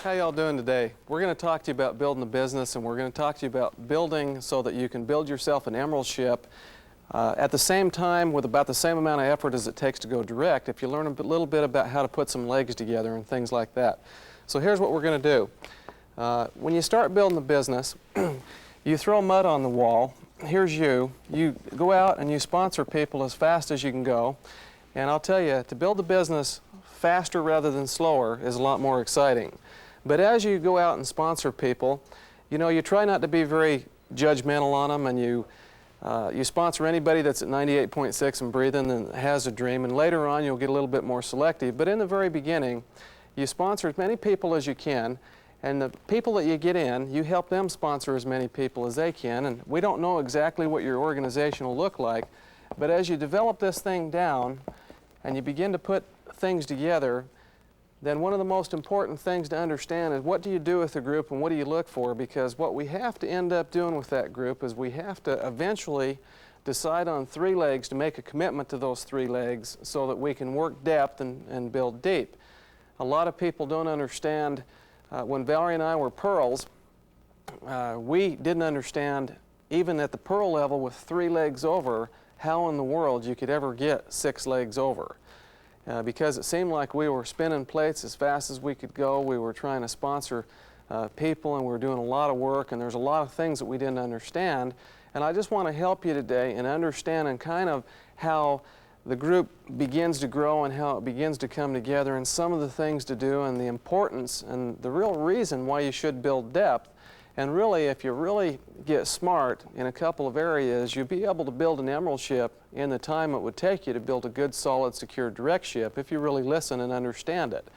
How y'all doing today? We're going to talk to you about building a business, and we're going to talk to you about building so that you can build yourself an emerald ship at the same time with about the same amount of effort as it takes to go direct if you learn a little bit about how to put some legs together and things like that. So here's what we're going to do. When you start building the business, you throw mud on the wall. Here's you. You go out and you sponsor people as fast as you can go. And I'll tell you, to build a business faster rather than slower is a lot more exciting. But as you go out and sponsor people, you know, you try not to be very judgmental on them, and you sponsor anybody that's at 98.6 and breathing and has a dream, and later on you'll get a little bit more selective. But in the very beginning, you sponsor as many people as you can, and the people that you get in, you help them sponsor as many people as they can. And we don't know exactly what your organization will look like, but as you develop this thing down and you begin to put things together, then one of the most important things to understand is what do you do with the group and what do you look for, because what we have to end up doing with that group is we have to eventually decide on 3 legs to make a commitment to those 3 legs so that we can work depth and build deep. A lot of people don't understand, when Valerie and I were pearls, we didn't understand even at the pearl level with 3 legs over how in the world you could ever get 6 legs over. Because it seemed like we were spinning plates as fast as we could go. We were trying to sponsor people, and we were doing a lot of work, and there's a lot of things that we didn't understand. And I just want to help you today in understanding kind of how the group begins to grow and how it begins to come together, and some of the things to do and the importance and the real reason why you should build depth. And really, if you really get smart in a couple of areas, you'll be able to build an emerald ship in the time it would take you to build a good, solid, secure, direct ship if you really listen and understand it.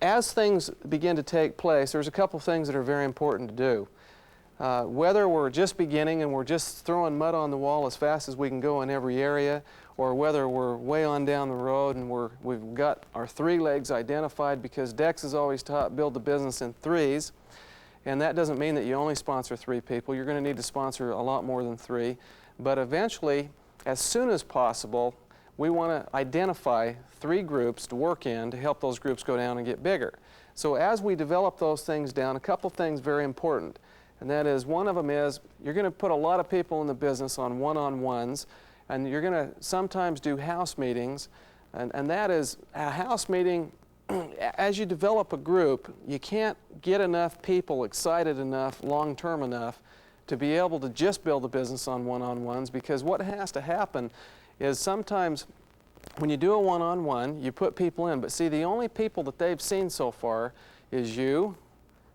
As things begin to take place, there's a couple of things that are very important to do. Whether we're just beginning and we're just throwing mud on the wall as fast as we can go in every area, or whether we're way on down the road and we've got our 3 legs identified, because Dex is always taught build the business in 3s. And that doesn't mean that you only sponsor 3 people. You're going to need to sponsor a lot more than 3. But eventually, as soon as possible, we want to identify 3 groups to work in to help those groups go down and get bigger. So as we develop those things down, a couple things very important. And that is, one of them is, you're going to put a lot of people in the business on one-on-ones, and you're going to sometimes do house meetings. And that is, a house meeting, as you develop a group, you can't get enough people excited enough, long-term enough, to be able to just build a business on one-on-ones, because what has to happen is sometimes when you do a one-on-one, you put people in, but see, the only people that they've seen so far is you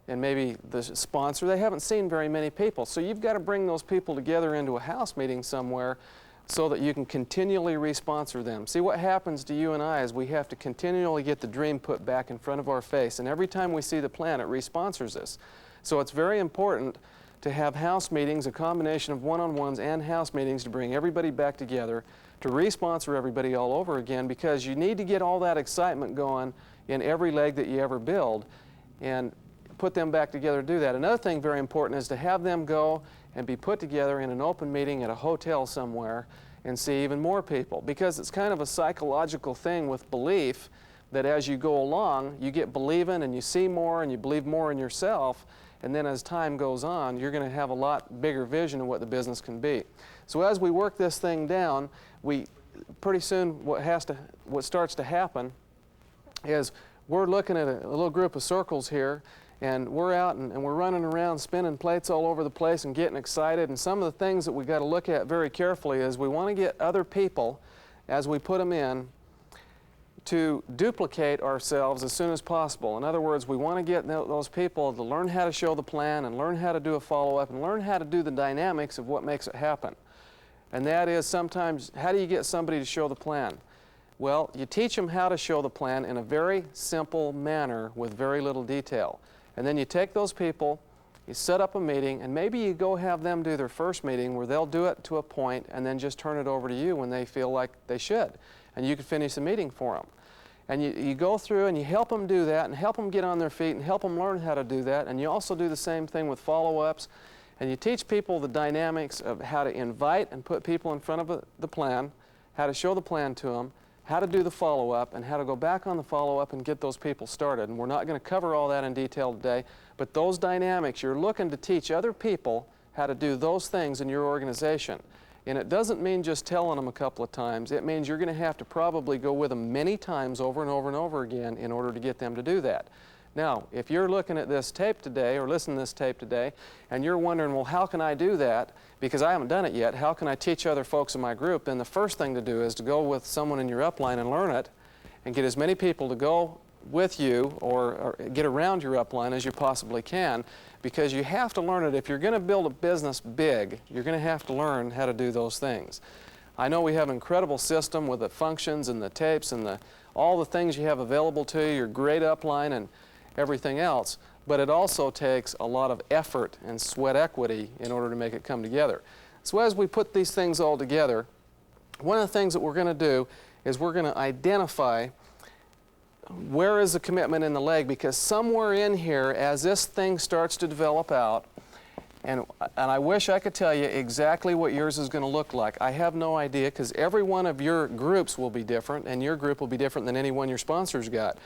and maybe the sponsor. They haven't seen very many people, so you've got to bring those people together into a house meeting somewhere so that you can continually re-sponsor them. See, what happens to you and I is we have to continually get the dream put back in front of our face, and every time we see the plan, it re-sponsors us. So it's very important to have house meetings, a combination of one-on-ones and house meetings, to bring everybody back together, to re-sponsor everybody all over again, because you need to get all that excitement going in every leg that you ever build and put them back together to do that. Another thing very important is to have them go and be put together in an open meeting at a hotel somewhere and see even more people, because it's kind of a psychological thing with belief that as you go along, you get believing and you see more and you believe more in yourself, and then as time goes on, you're going to have a lot bigger vision of what the business can be. So as we work this thing down, pretty soon what starts to happen is we're looking at a little group of circles here, and we're out and we're running around spinning plates all over the place and getting excited. And some of the things that we've got to look at very carefully is we want to get other people, as we put them in, to duplicate ourselves as soon as possible. In other words, we want to get those people to learn how to show the plan and learn how to do a follow-up and learn how to do the dynamics of what makes it happen. And that is, sometimes, how do you get somebody to show the plan? Well, you teach them how to show the plan in a very simple manner with very little detail. And then you take those people, you set up a meeting, and maybe you go have them do their first meeting where they'll do it to a point and then just turn it over to you when they feel like they should. And you can finish the meeting for them. And you go through and you help them do that and help them get on their feet and help them learn how to do that. And you also do the same thing with follow-ups. And you teach people the dynamics of how to invite and put people in front of the plan, how to show the plan to them, how to do the follow-up, and how to go back on the follow-up and get those people started. And we're not going to cover all that in detail today, but those dynamics, you're looking to teach other people how to do those things in your organization. And it doesn't mean just telling them a couple of times. It means you're going to have to probably go with them many times over and over and over again in order to get them to do that. Now, if you're looking at this tape today or listening to this tape today and you're wondering, well, how can I do that? Because I haven't done it yet. How can I teach other folks in my group? Then the first thing to do is to go with someone in your upline and learn it and get as many people to go with you or get around your upline as you possibly can, because you have to learn it. If you're going to build a business big, you're going to have to learn how to do those things. I know we have an incredible system with the functions and the tapes and all the things you have available to you, your great upline and everything else, but it also takes a lot of effort and sweat equity in order to make it come together. So as we put these things all together, one of the things that we're going to do is we're going to identify where is the commitment in the leg, because somewhere in here, as this thing starts to develop out, and I wish I could tell you exactly what yours is going to look like. I have no idea, because every one of your groups will be different, and your group will be different than any one your sponsors got.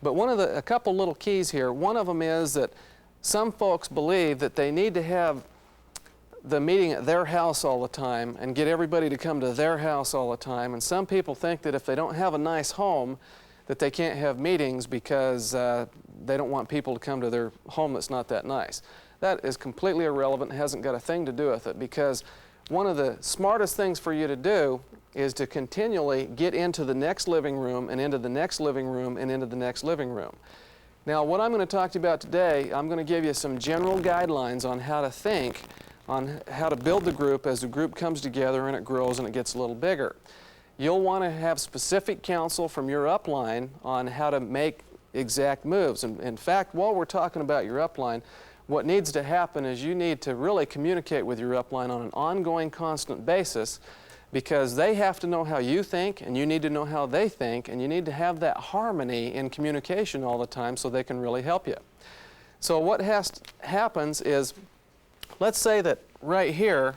But a couple little keys here. One of them is that some folks believe that they need to have the meeting at their house all the time and get everybody to come to their house all the time. And some people think that if they don't have a nice home, that they can't have meetings because they don't want people to come to their home that's not that nice. That is completely irrelevant and hasn't got a thing to do with it, because one of the smartest things for you to do is to continually get into the next living room and into the next living room and into the next living room. Now, what I'm going to talk to you about today, I'm going to give you some general guidelines on how to think, on how to build the group as the group comes together and it grows and it gets a little bigger. You'll want to have specific counsel from your upline on how to make exact moves. And in fact, while we're talking about your upline, what needs to happen is you need to really communicate with your upline on an ongoing, constant basis, because they have to know how you think and you need to know how they think, and you need to have that harmony in communication all the time so they can really help you. So what happens is, let's say that right here,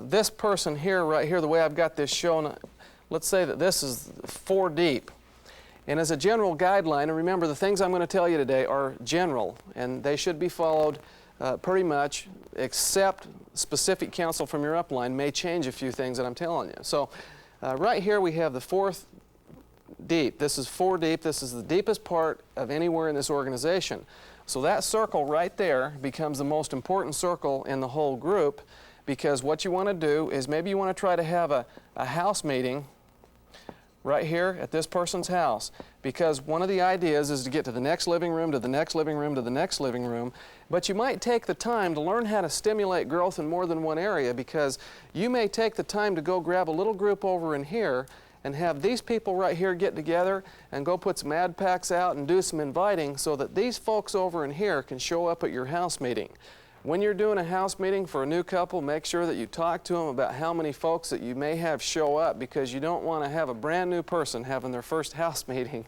this person here, right here, the way I've got this shown, let's say that this is 4 deep. And as a general guideline, and remember the things I'm going to tell you today are general, and they should be followed pretty much, except specific counsel from your upline may change a few things that I'm telling you. So right here we have the 4th deep. This is 4 deep. This is the deepest part of anywhere in this organization. So that circle right there becomes the most important circle in the whole group, because what you want to do is maybe you want to try to have a house meeting right here at this person's house, because one of the ideas is to get to the next living room, to the next living room, to the next living room. But you might take the time to learn how to stimulate growth in more than one area, because you may take the time to go grab a little group over in here and have these people right here get together and go put some ad packs out and do some inviting so that these folks over in here can show up at your house meeting. When you're doing a house meeting for a new couple, make sure that you talk to them about how many folks that you may have show up, because you don't want to have a brand new person having their first house meeting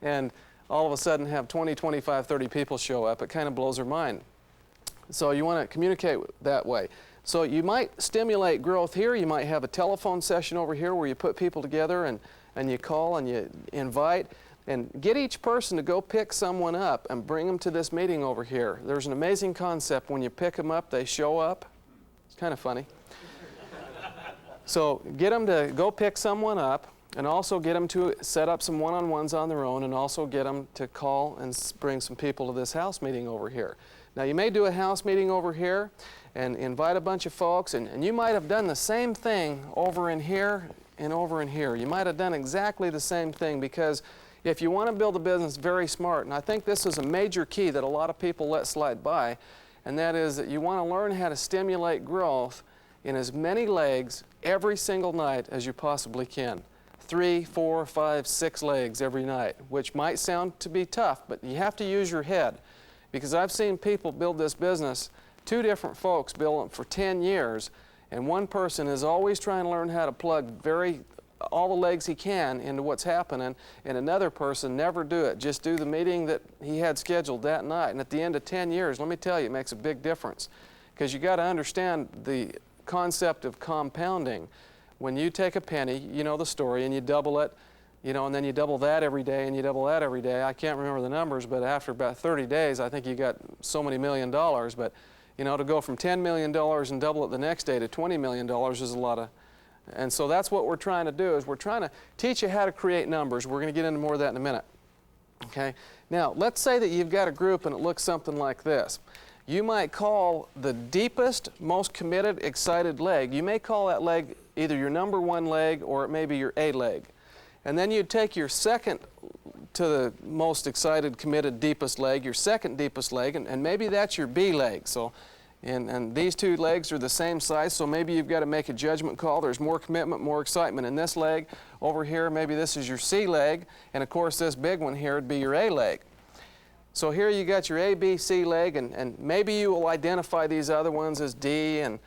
and all of a sudden have 20, 25, 30 people show up. It kind of blows their mind. So you want to communicate that way. So you might stimulate growth here. You might have a telephone session over here where you put people together and you call and you invite. And get each person to go pick someone up and bring them to this meeting over here. There's an amazing concept. When you pick them up, they show up. It's kind of funny. So get them to go pick someone up, and also get them to set up some one-on-ones on their own, and also get them to call and bring some people to this house meeting over here. Now, you may do a house meeting over here and invite a bunch of folks, and you might have done the same thing over in here and over in here. You might have done exactly the same thing, because if you want to build a business very smart, and I think this is a major key that a lot of people let slide by, and that is that you want to learn how to stimulate growth in as many legs every single night as you possibly can. 3, 4, 5, 6 legs every night, which might sound to be tough, but you have to use your head, because I've seen people build this business, 2 different folks build it for 10 years, and one person is always trying to learn how to plug all the legs he can into what's happening, and another person never do it. Just do the meeting that he had scheduled that night. And at the end of 10 years, let me tell you, it makes a big difference, because you got to understand the concept of compounding. when you take a penny, you know the story, and you double it, you know, and then you double that every day, and you double that every day. I can't remember the numbers, but after about 30 days, I think you got so many $1 million. But, you know, to go from $10 million and double it the next day to $20 million is a lot of, and so that's what we're trying to do, is we're trying to teach you how to create numbers. We're going to get into more of that in a minute. Okay? Now, let's say that you've got a group and it looks something like this. You might call the deepest, most committed, excited leg, you may call that leg either your number one leg or it may be your A leg. And then you'd take your second to the most excited, committed, deepest leg, your second deepest leg, and maybe that's your B leg. So, and these two legs are the same size, so maybe you've got to make a judgment call. There's more commitment, more excitement in this leg. Over here, maybe this is your C leg, and of course this big one here would be your A leg. So here you got your A, B, C leg, and maybe you will identify these other ones as D and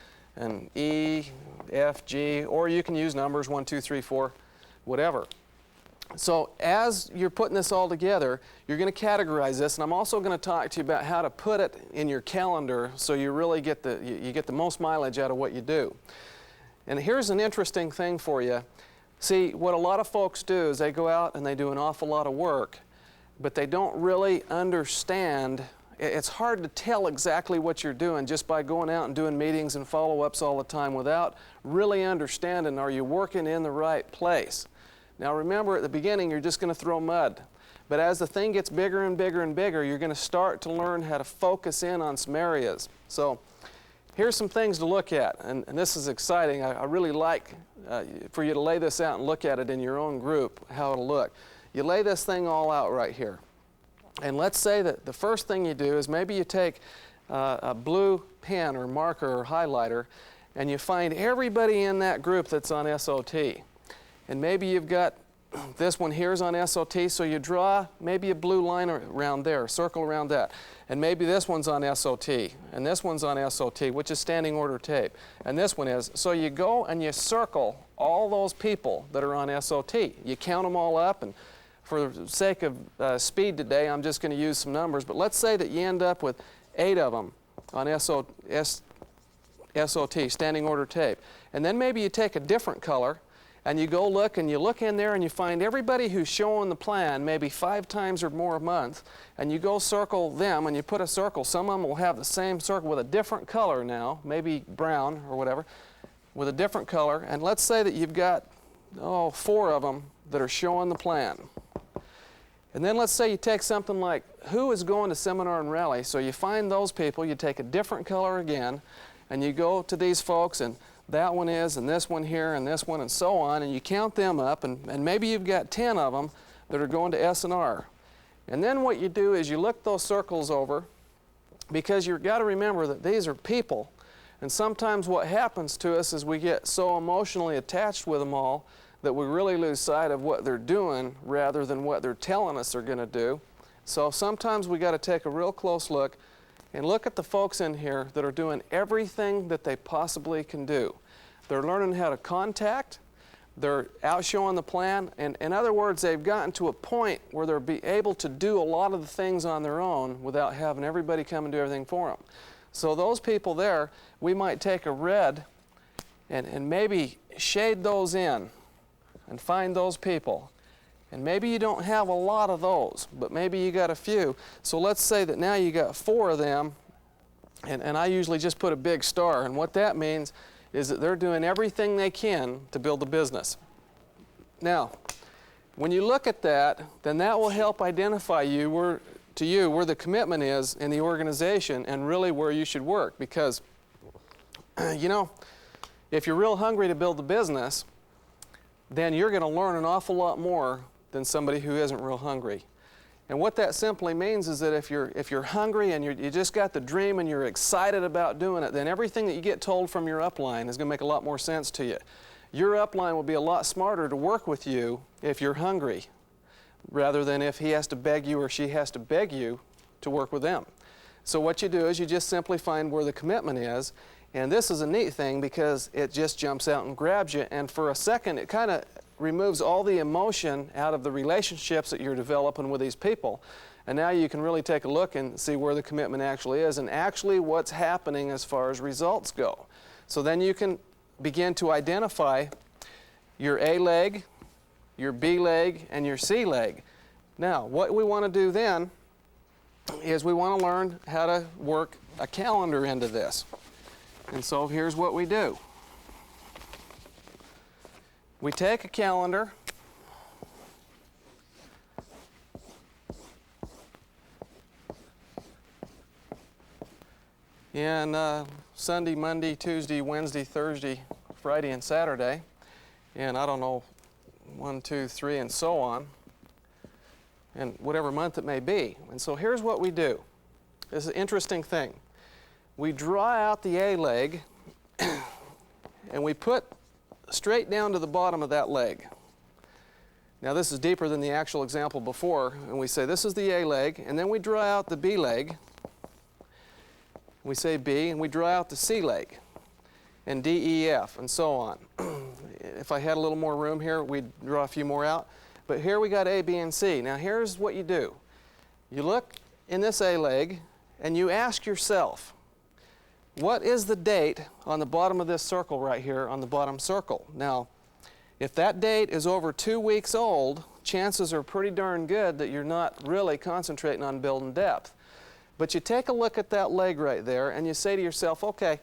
E, F, G, or you can use numbers 1, 2, 3, 4, whatever. So as you're putting this all together, you're going to categorize this, and I'm also going to talk to you about how to put it in your calendar so you really get you get the most mileage out of what you do. And here's an interesting thing for you. See, what a lot of folks do is they go out and they do an awful lot of work, but they don't really understand. It's hard to tell exactly what you're doing just by going out and doing meetings and follow-ups all the time without really understanding, are you working in the right place? Now remember, at the beginning you're just going to throw mud, but as the thing gets bigger and bigger and bigger, you're going to start to learn how to focus in on some areas. So here's some things to look at, and this is exciting. I really like for you to lay this out and look at it in your own group, how it'll look. You lay this thing all out right here, and let's say that the first thing you do is maybe you take a blue pen or marker or highlighter, and you find everybody in that group that's on SOT. And maybe you've got this one here is on SOT, so you draw maybe a blue line around there, circle around that. And maybe this one's on SOT, and this one's on SOT, which is standing order tape. And this one is. So you go and you circle all those people that are on SOT. You count them all up, and for the sake of speed today, I'm just going to use some numbers. But let's say that you end up with 8 of them on SOT, standing order tape. And then maybe you take a different color, and you go look, and you look in there, and you find everybody who's showing the plan maybe 5 times or more a month, and you go circle them, and you put a circle. Some of them will have the same circle with a different color now, maybe brown or whatever, with a different color. And let's say that you've got, 4 of them that are showing the plan. And then let's say you take something like, who is going to seminar and rally? So you find those people, you take a different color again, and you go to these folks, and that one is, and this one here, and this one, and so on, and you count them up, and maybe you've got 10 of them that are going to S&R. And then what you do is you look those circles over, because you've got to remember that these are people, and sometimes what happens to us is we get so emotionally attached with them all that we really lose sight of what they're doing rather than what they're telling us they're going to do. So sometimes we got to take a real close look and look at the folks in here that are doing everything that they possibly can do. They're learning how to contact, they're out showing the plan, and in other words, they've gotten to a point where they'll be able to do a lot of the things on their own without having everybody come and do everything for them. So those people there, we might take a red and maybe shade those in and find those people. And maybe you don't have a lot of those, but maybe you got a few. So let's say that now you got 4 of them, and I usually just put a big star. And what that means is that they're doing everything they can to build a business. Now, when you look at that, then that will help identify where the commitment is in the organization and really where you should work. Because, you know, if you're real hungry to build the business, then you're going to learn an awful lot more than somebody who isn't real hungry. And what that simply means is that if you're hungry and you just got the dream and you're excited about doing it, then everything that you get told from your upline is going to make a lot more sense to you. Your upline will be a lot smarter to work with you if you're hungry, rather than if he has to beg you or she has to beg you to work with them. So what you do is you just simply find where the commitment is, and this is a neat thing because it just jumps out and grabs you, and for a second it kind of removes all the emotion out of the relationships that you're developing with these people. And now you can really take a look and see where the commitment actually is and actually what's happening as far as results go. So then you can begin to identify your A leg, your B leg, and your C leg. Now, what we want to do then is we want to learn how to work a calendar into this. And so here's what we do. We take a calendar, and Sunday, Monday, Tuesday, Wednesday, Thursday, Friday, and Saturday, and I don't know, 1, 2, 3, and so on, and whatever month it may be. And so here's what we do. This is an interesting thing. We draw out the A leg, and we put straight down to the bottom of that leg. Now this is deeper than the actual example before, and we say this is the A leg, and then we draw out the B leg. We say B, and we draw out the C leg, and D, E, F, and so on. If I had a little more room here, we'd draw a few more out. But here we got A, B, and C. Now here's what you do. You look in this A leg, and you ask yourself, what is the date on the bottom of this circle right here on the bottom circle? Now, if that date is over 2 weeks old, chances are pretty darn good that you're not really concentrating on building depth. But you take a look at that leg right there, and you say to yourself, okay,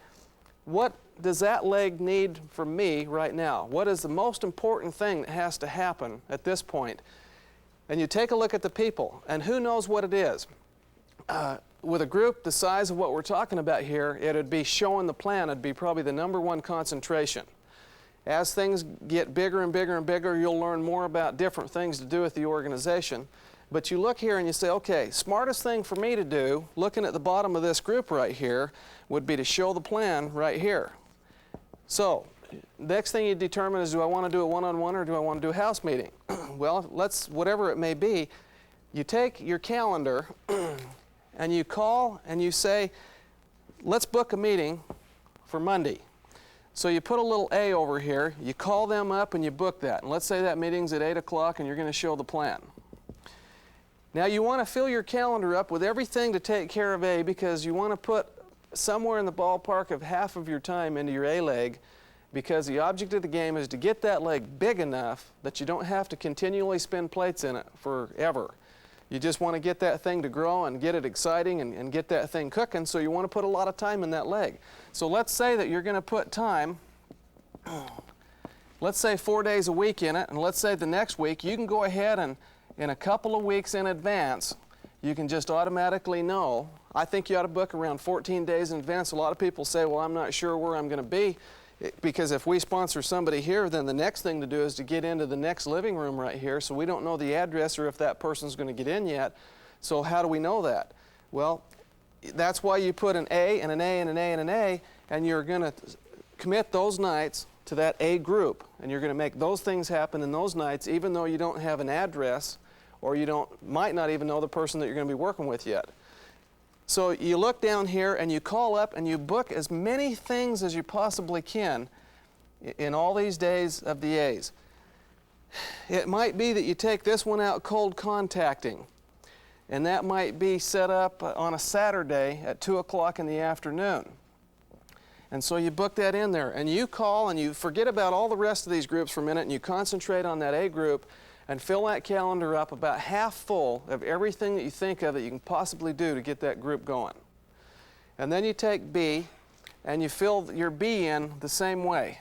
what does that leg need from me right now? What is the most important thing that has to happen at this point? And you take a look at the people, and who knows what it is? With a group the size of what we're talking about here, it would be showing the plan. It'd be probably the #1 concentration. As things get bigger and bigger and bigger, you'll learn more about different things to do with the organization. But you look here and you say, okay, smartest thing for me to do, looking at the bottom of this group right here, would be to show the plan right here. So, next thing you determine is, do I want to do a one-on-one or do I want to do a house meeting? Well, whatever it may be, you take your calendar and you call and you say, let's book a meeting for Monday. So you put a little A over here, you call them up and you book that. And let's say that meeting's at 8 o'clock and you're going to show the plan. Now you want to fill your calendar up with everything to take care of A, because you want to put somewhere in the ballpark of half of your time into your A leg, because the object of the game is to get that leg big enough that you don't have to continually spin plates in it forever. You just want to get that thing to grow and get it exciting and get that thing cooking, so you want to put a lot of time in that leg. So let's say that you're going to put time, let's say 4 days a week in it, and let's say the next week you can go ahead and in a couple of weeks in advance, you can just automatically know. I think you ought to book around 14 days in advance. A lot of people say, well, I'm not sure where I'm going to be, because if we sponsor somebody here, then the next thing to do is to get into the next living room right here, so we don't know the address or if that person's going to get in yet. So how do we know that? Well, that's why you put an A and an A and an A and an A, and you're going to commit those nights to that A group, and you're going to make those things happen in those nights, even though you don't have an address, or you might not even know the person that you're going to be working with yet. So you look down here and you call up and you book as many things as you possibly can in all these days of the A's. It might be that you take this one out, cold contacting, and that might be set up on a Saturday at 2 o'clock in the afternoon. And so you book that in there, and you call and you forget about all the rest of these groups for a minute, and you concentrate on that A group and fill that calendar up about half full of everything that you think of that you can possibly do to get that group going. And then you take B and you fill your B in the same way.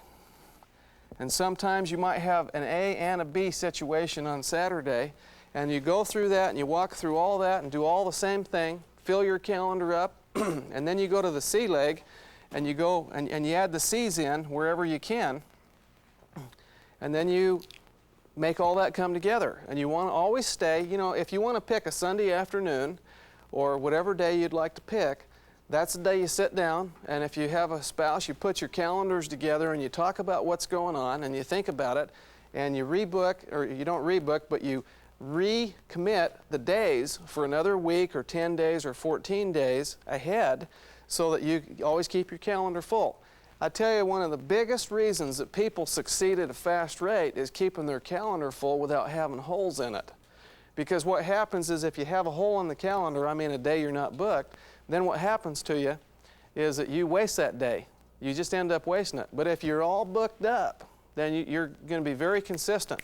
And sometimes you might have an A and a B situation on Saturday, and you go through that and you walk through all that and do all the same thing, fill your calendar up, and then you go to the C leg and you go and you add the C's in wherever you can, and then you make all that come together. And you want to always stay, if you want to pick a Sunday afternoon or whatever day you'd like to pick, that's the day you sit down, and if you have a spouse, you put your calendars together and you talk about what's going on and you think about it, and you rebook, or you don't rebook, but you recommit the days for another week or 10 days or 14 days ahead, so that you always keep your calendar full. I tell you, one of the biggest reasons that people succeed at a fast rate is keeping their calendar full without having holes in it. Because what happens is, if you have a hole in the calendar, a day you're not booked, then what happens to you is that you waste that day. You just end up wasting it. But if you're all booked up then you're going to be very consistent.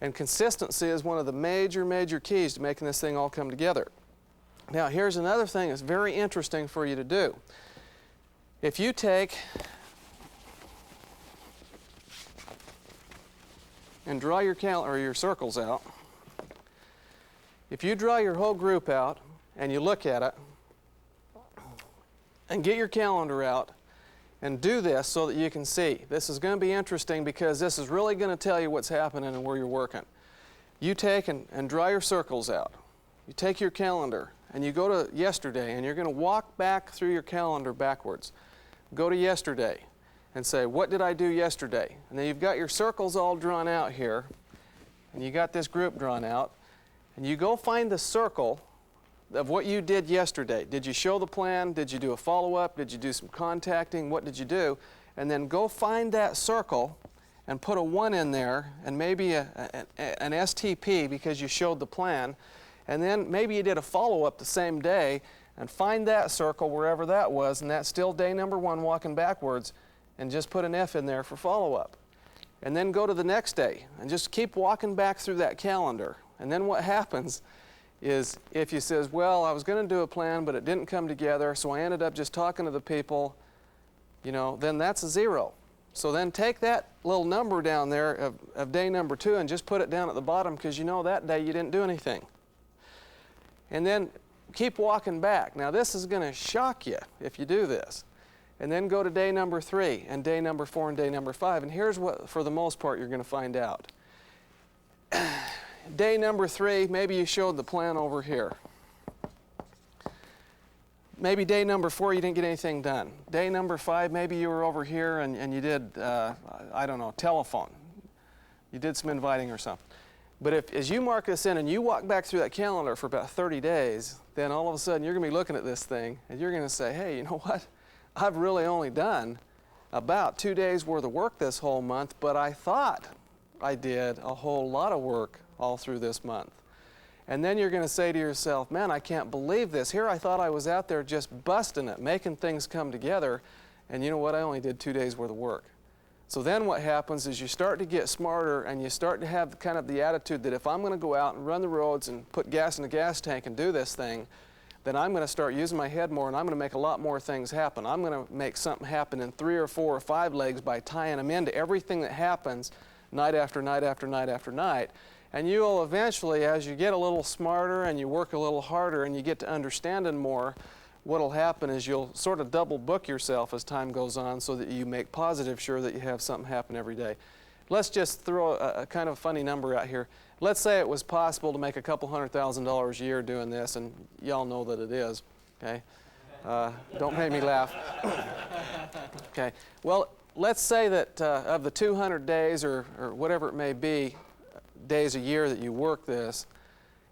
And consistency is one of the major keys to making this thing all come together. Now, here's another thing that's very interesting for you to do. If you take and draw your circles out, if you draw your whole group out and you look at it and get your calendar out and do this so that you can see. This is going to be interesting because this is really going to tell you what's happening and where you're working. You take and draw your circles out. You take your calendar and you go to yesterday and you're going to walk back through your calendar backwards. Go to yesterday and say, what did I do yesterday? And then you've got your circles all drawn out here and you got this group drawn out and you go find the circle of what you did yesterday. Did you show the plan? Did you do a follow-up? Did you do some contacting? What did you do? And then go find that circle and put a 1 in there and maybe an STP because you showed the plan. And then maybe you did a follow-up the same day and find that circle wherever that was, and that's still day number 1 walking backwards, and just put an F in there for follow-up. And then go to the next day and just keep walking back through that calendar. And then what happens is if you says, well, I was going to do a plan, but it didn't come together, so I ended up just talking to the people, then that's a 0. So then take that little number down there of day number 2 and just put it down at the bottom because that day you didn't do anything. And then keep walking back. Now this is going to shock you if you do this. And then go to day number 3 and day number 4 and day number 5. And here's what, for the most part, you're going to find out. Day number 3, maybe you showed the plan over here. Maybe day number 4, you didn't get anything done. Day number 5, maybe you were over here and you did, I don't know, telephone. You did some inviting or something. But as you mark this in and you walk back through that calendar for about 30 days, then all of a sudden you're going to be looking at this thing and you're going to say, hey, you know what? I've really only done about 2 days worth of work this whole month, but I thought I did a whole lot of work all through this month. And then you're going to say to yourself, man, I can't believe this. Here I thought I was out there just busting it, making things come together, and you know what? I only did 2 days worth of work. So then what happens is you start to get smarter and you start to have kind of the attitude that if I'm going to go out and run the roads and put gas in the gas tank and do this thing, then I'm going to start using my head more and I'm going to make a lot more things happen. I'm going to make something happen in 3 or 4 or 5 legs by tying them into everything that happens night after night after night after night. And you will eventually, as you get a little smarter and you work a little harder and you get to understanding more, what will happen is you'll sort of double book yourself as time goes on so that you make positive sure that you have something happen every day. Let's just throw a kind of funny number out here. Let's say it was possible to make a couple $100,000 a year doing this, and y'all know that it is, okay? Don't make me laugh. Okay, well, let's say that of the 200 days or whatever it may be, days a year that you work this,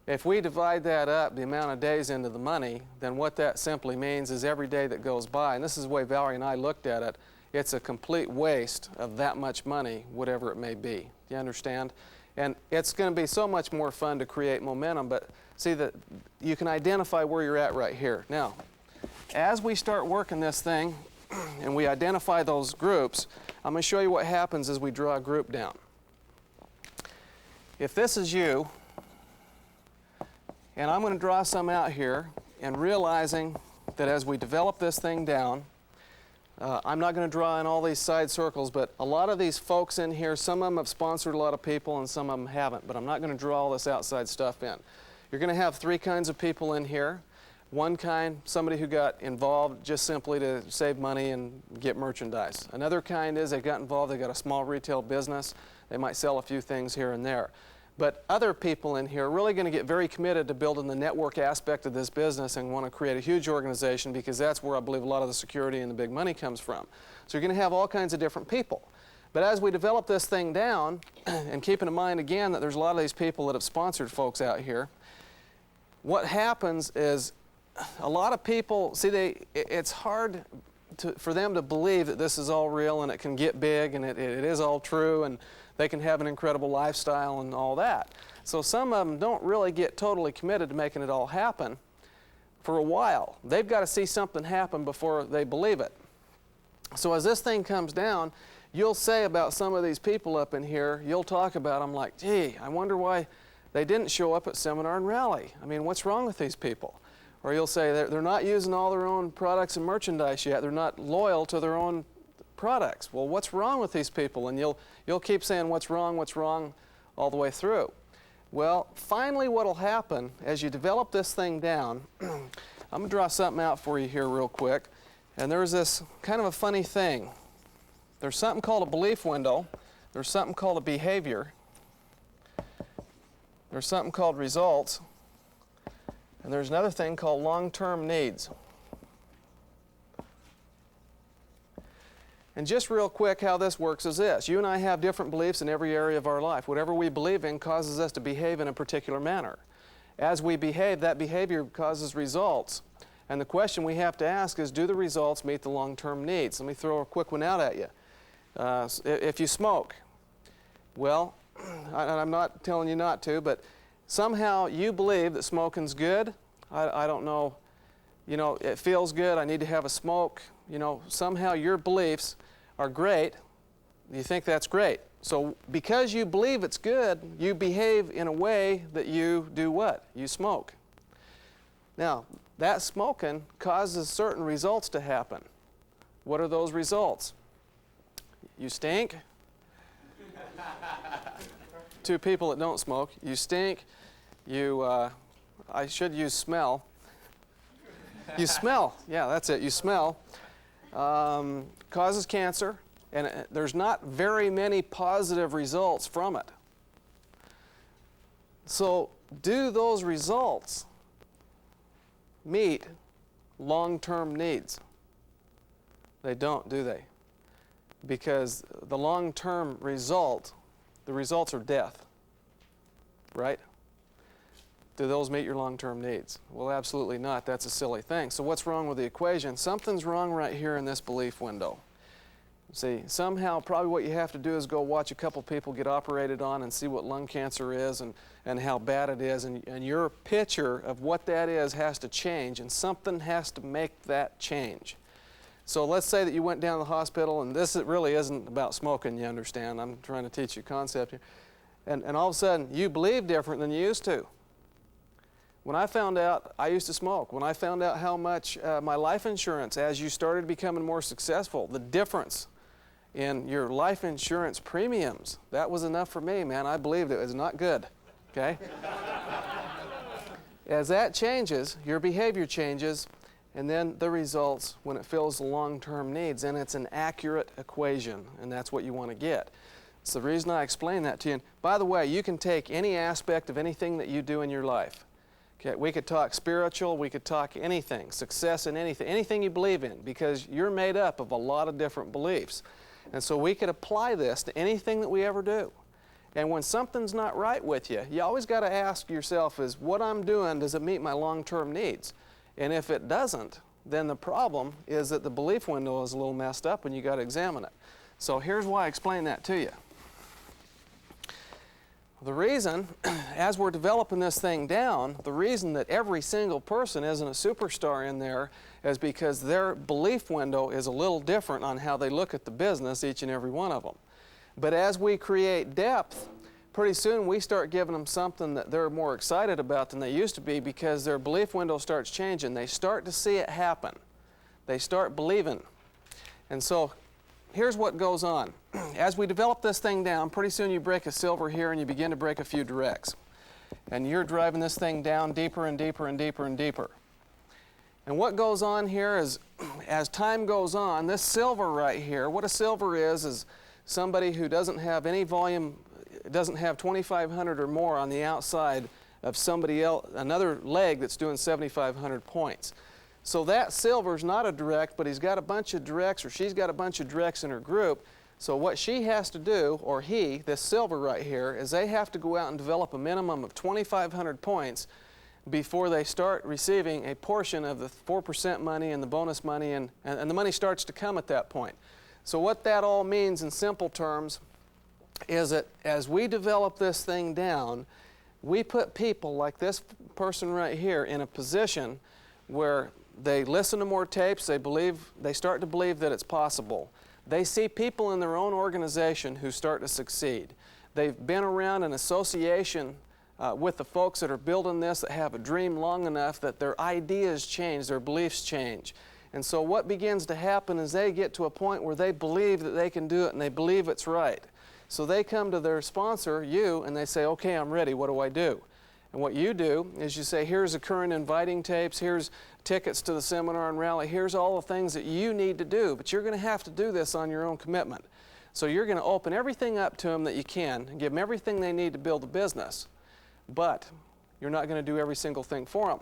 if we divide that up, the amount of days into the money, then what that simply means is every day that goes by, and this is the way Valerie and I looked at it, it's a complete waste of that much money, whatever it may be. Do you understand? And it's going to be so much more fun to create momentum, but see that you can identify where you're at right here. Now, as we start working this thing and we identify those groups, I'm going to show you what happens as we draw a group down. If this is you, and I'm going to draw some out here, and realizing that as we develop this thing down, I'm not going to draw in all these side circles, but a lot of these folks in here, some of them have sponsored a lot of people and some of them haven't, but I'm not going to draw all this outside stuff in. You're going to have 3 kinds of people in here. One kind, somebody who got involved just simply to save money and get merchandise. Another kind is they got involved, they got a small retail business, they might sell a few things here and there. But other people in here are really going to get very committed to building the network aspect of this business and want to create a huge organization because that's where I believe a lot of the security and the big money comes from. So you're going to have all kinds of different people. But as we develop this thing down, and keeping in mind again that there's a lot of these people that have sponsored folks out here, what happens is a lot of people, see, it's hard for them to believe that this is all real and it can get big and it is all true and they can have an incredible lifestyle and all that. So some of them don't really get totally committed to making it all happen for a while. They've got to see something happen before they believe it. So as this thing comes down, you'll say about some of these people up in here, you'll talk about them like, gee, I wonder why they didn't show up at seminar and rally. I mean, what's wrong with these people? Or you'll say they're not using all their own products and merchandise yet. They're not loyal to their own products. Well, what's wrong with these people? And you'll keep saying what's wrong all the way through. Well, finally what will happen as you develop this thing down, I'm going to draw something out for you here real quick. And there's this kind of a funny thing. There's something called a belief window. There's something called a behavior. There's something called results. And there's another thing called long-term needs. And just real quick, how this works is this. You and I have different beliefs in every area of our life. Whatever we believe in causes us to behave in a particular manner. As we behave, that behavior causes results. And the question we have to ask is, do the results meet the long-term needs? Let me throw a quick one out at you. If you smoke, well, I'm not telling you not to, but somehow you believe that smoking's good. I don't know, you know, it feels good, I need to have a smoke. You know, somehow your beliefs are great. You think that's great. So because you believe it's good, you behave in a way that you do what? You smoke. Now, that smoking causes certain results to happen. What are those results? You stink. Two people that don't smoke. You stink. I should use smell. You smell. Yeah, that's it. You smell. Causes cancer, and there's not very many positive results from it. So, do those results meet long-term needs? They don't, do they? Because the long-term result, the results are death, right? Do those meet your long-term needs? Well, absolutely not. That's a silly thing. So what's wrong with the equation? Something's wrong right here in this belief window. See, somehow probably what you have to do is go watch a couple people get operated on and see what lung cancer is and how bad it is, and your picture of what that is has to change, and something has to make that change. So let's say that you went down to the hospital, and this really isn't about smoking, you understand. I'm trying to teach you a concept here. And all of a sudden, you believe different than you used to. When I found out I used to smoke, when I found out how much my life insurance, as you started becoming more successful, the difference in your life insurance premiums, that was enough for me, man. I believed it was not good, okay? As that changes, your behavior changes, and then the results when it fills the long-term needs, and it's an accurate equation, and that's what you want to get. It's the reason I explain that to you. And by the way, you can take any aspect of anything that you do in your life. Okay, we could talk spiritual, we could talk anything, success in anything you believe in, because you're made up of a lot of different beliefs. And so we could apply this to anything that we ever do. And when something's not right with you, you always got to ask yourself is, what I'm doing, does it meet my long-term needs? And if it doesn't, then the problem is that the belief window is a little messed up and you got to examine it. So here's why I explain that to you. The reason, as we're developing this thing down, the reason that every single person isn't a superstar in there is because their belief window is a little different on how they look at the business, each and every one of them. But as we create depth, pretty soon we start giving them something that they're more excited about than they used to be, because their belief window starts changing. They start to see it happen. They start believing. And so here's what goes on. As we develop this thing down, pretty soon you break a silver here and you begin to break a few directs. And you're driving this thing down deeper and deeper and deeper and deeper. And what goes on here is, as time goes on, this silver right here, what a silver is somebody who doesn't have any volume, doesn't have 2,500 or more on the outside of somebody else, another leg that's doing 7,500 points. So that silver's not a direct, but he's got a bunch of directs, or she's got a bunch of directs in her group. So what she has to do, or he, this silver right here, is they have to go out and develop a minimum of 2,500 points before they start receiving a portion of the 4% money and the bonus money, and the money starts to come at that point. So what that all means in simple terms is that as we develop this thing down, we put people like this person right here in a position where they listen to more tapes, they start to believe that it's possible. They see people in their own organization who start to succeed. They've been around an association with the folks that are building this, that have a dream long enough that their ideas change, their beliefs change. And so what begins to happen is they get to a point where they believe that they can do it and they believe it's right. So they come to their sponsor, you, and they say, okay, I'm ready, what do I do? And what you do is you say, here's the current inviting tapes, here's tickets to the seminar and rally, here's all the things that you need to do, but you're going to have to do this on your own commitment. So you're going to open everything up to them that you can and give them everything they need to build a business, but you're not going to do every single thing for them.